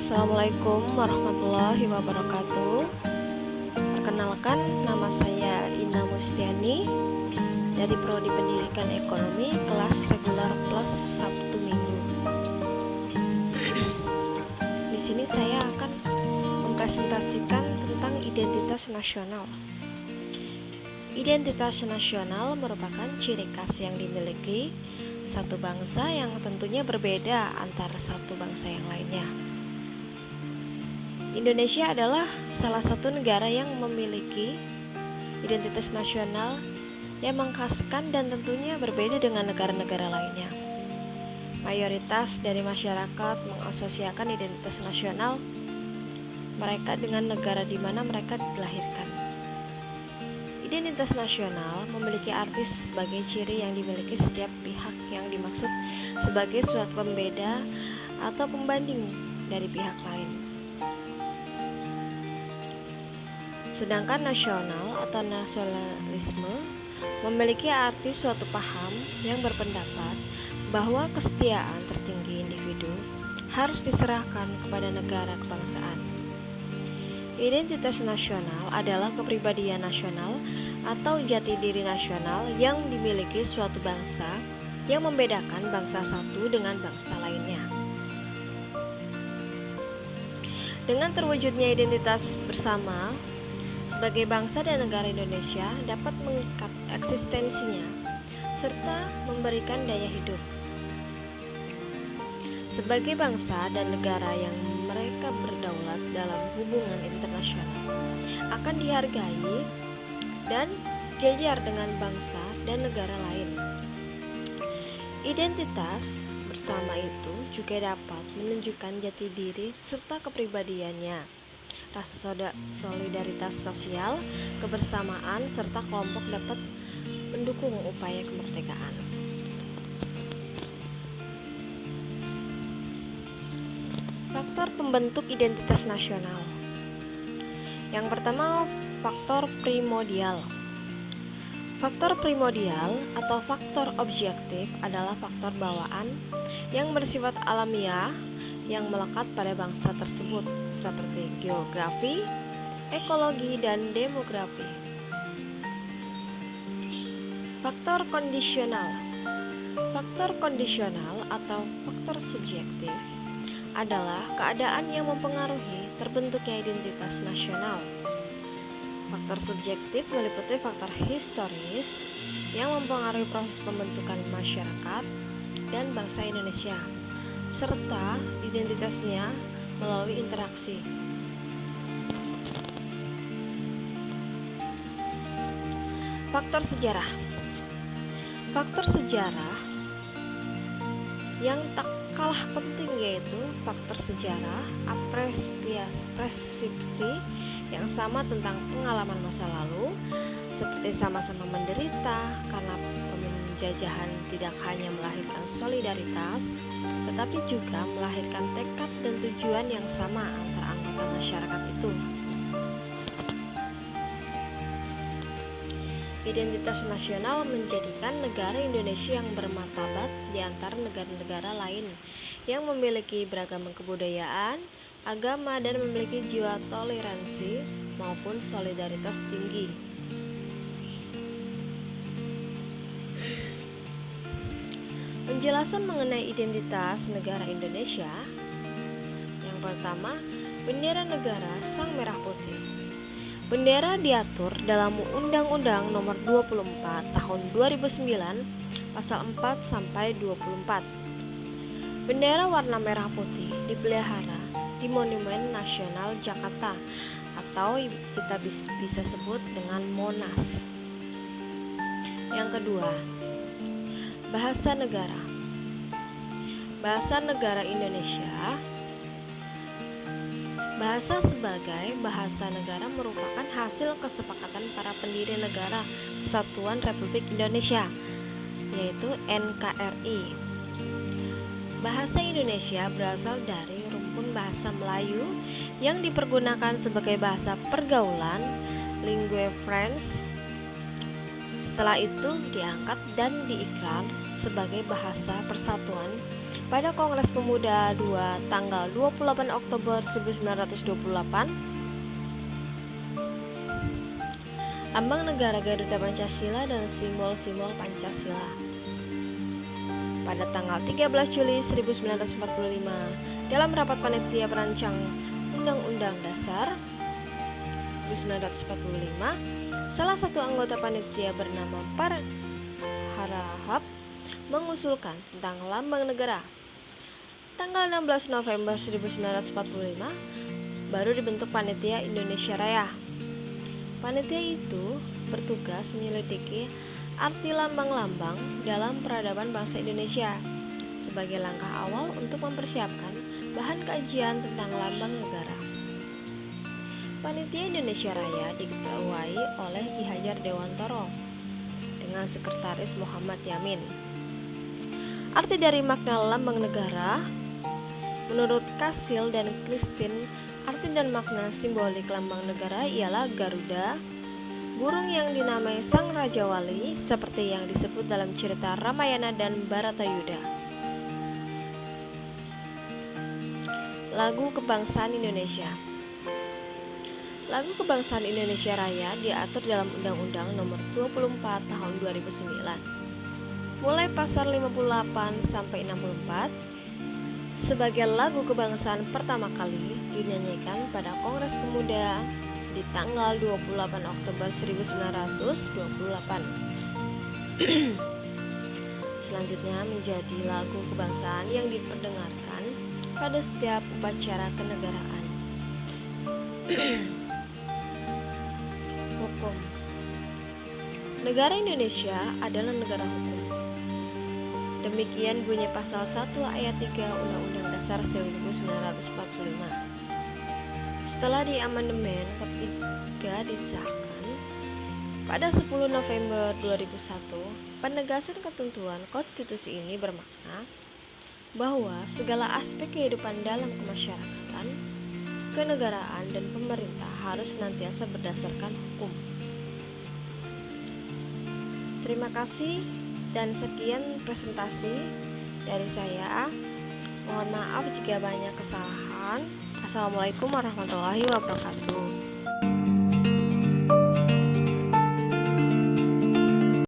Assalamualaikum warahmatullahi wabarakatuh. Perkenalkan, nama saya Ina Mustiani dari Prodi Pendidikan Ekonomi kelas reguler plus Sabtu Minggu. Di sini saya akan mempresentasikan tentang identitas nasional. Identitas nasional merupakan ciri khas yang dimiliki satu bangsa yang tentunya berbeda antara satu bangsa yang lainnya. Indonesia adalah salah satu negara yang memiliki identitas nasional yang mengkhaskan dan tentunya berbeda dengan negara-negara lainnya. Mayoritas dari masyarakat mengasosiasikan identitas nasional mereka dengan negara di mana mereka dilahirkan. Identitas nasional memiliki arti sebagai ciri yang dimiliki setiap pihak yang dimaksud sebagai suatu pembeda atau pembanding dari pihak lain. Sedangkan nasional atau nasionalisme memiliki arti suatu paham yang berpendapat bahwa kesetiaan tertinggi individu harus diserahkan kepada negara kebangsaan. Identitas nasional adalah kepribadian nasional atau jati diri nasional yang dimiliki suatu bangsa yang membedakan bangsa satu dengan bangsa lainnya. Dengan terwujudnya identitas bersama sebagai bangsa dan negara Indonesia dapat mengikat eksistensinya serta memberikan daya hidup. Sebagai bangsa dan negara yang mereka berdaulat dalam hubungan internasional akan dihargai dan sejajar dengan bangsa dan negara lain. Identitas bersama itu juga dapat menunjukkan jati diri serta kepribadiannya. Rasa solidaritas sosial, kebersamaan, serta kelompok dapat mendukung upaya kemerdekaan. Faktor pembentuk identitas nasional. Yang pertama, faktor primordial. Faktor primordial atau faktor objektif adalah faktor bawaan yang bersifat alamiah yang melekat pada bangsa tersebut seperti geografi, ekologi, dan demografi. Faktor kondisional. Faktor kondisional atau faktor subjektif adalah keadaan yang mempengaruhi terbentuknya identitas nasional. Faktor subjektif meliputi faktor historis yang mempengaruhi proses pembentukan masyarakat dan bangsa Indonesia, serta identitasnya melalui interaksi. Faktor sejarah. Faktor sejarah yang tak kalah penting yaitu faktor sejarah persepsi yang sama tentang pengalaman masa lalu, seperti sama-sama menderita karena penjajahan tidak hanya melahirkan solidaritas, tetapi juga melahirkan tekad dan tujuan yang sama antara anggota masyarakat itu. Identitas nasional menjadikan negara Indonesia yang bermartabat di antara negara-negara lain yang memiliki beragam kebudayaan, agama, dan memiliki jiwa toleransi maupun solidaritas tinggi. Penjelasan mengenai identitas negara Indonesia. Yang pertama, bendera negara Sang Merah Putih. Bendera diatur dalam Undang-Undang Nomor 24 Tahun 2009 Pasal 4 sampai 24. Bendera warna merah putih dipelihara di Monumen Nasional Jakarta atau kita bisa sebut dengan Monas. Yang kedua, bahasa negara. Bahasa negara Indonesia. Bahasa sebagai bahasa negara merupakan hasil kesepakatan para pendiri negara Kesatuan Republik Indonesia, yaitu NKRI. Bahasa Indonesia berasal dari rumpun bahasa Melayu yang dipergunakan sebagai bahasa pergaulan, lingue franche. Setelah itu diangkat dan diikrar sebagai bahasa persatuan Pada Kongres Pemuda II tanggal 28 Oktober 1928, Lambang Negara Garuda Pancasila dan simbol-simbol Pancasila. Pada tanggal 13 Juli 1945, dalam rapat panitia perancang Undang-Undang Dasar 1945, salah satu anggota panitia bernama Par Harahap mengusulkan tentang lambang negara. Tanggal 16 November 1945 baru dibentuk Panitia Indonesia Raya. Panitia itu bertugas menyelidiki arti lambang-lambang dalam peradaban bangsa Indonesia sebagai langkah awal untuk mempersiapkan bahan kajian tentang lambang negara. Panitia Indonesia Raya diketuai oleh Ki Hajar Dewantoro dengan sekretaris Muhammad Yamin. Arti dari makna lambang negara menurut Kasil dan Kristin, arti dan makna simbolik lambang negara ialah Garuda, burung yang dinamai Sang Raja Wali seperti yang disebut dalam cerita Ramayana dan Bharatayuda. Lagu Kebangsaan Indonesia. Lagu Kebangsaan Indonesia Raya diatur dalam Undang-Undang Nomor 24 Tahun 2009. Mulai pasal 58 sampai 64 sebagai lagu kebangsaan pertama kali dinyanyikan pada Kongres Pemuda di tanggal 28 Oktober 1928. Selanjutnya menjadi lagu kebangsaan yang diperdengarkan pada setiap upacara kenegaraan. Hukum. Negara Indonesia adalah negara hukum. Demikian bunyi pasal 1 ayat 3 Undang-Undang Dasar 1945. Setelah diamandemen ketiga disahkan pada 10 November 2001, penegasan ketentuan konstitusi ini bermakna bahwa segala aspek kehidupan dalam kemasyarakatan, kenegaraan, dan pemerintah harus senantiasa berdasarkan hukum. Terima kasih dan sekian presentasi dari saya. Mohon maaf jika banyak kesalahan. Assalamualaikum warahmatullahi wabarakatuh.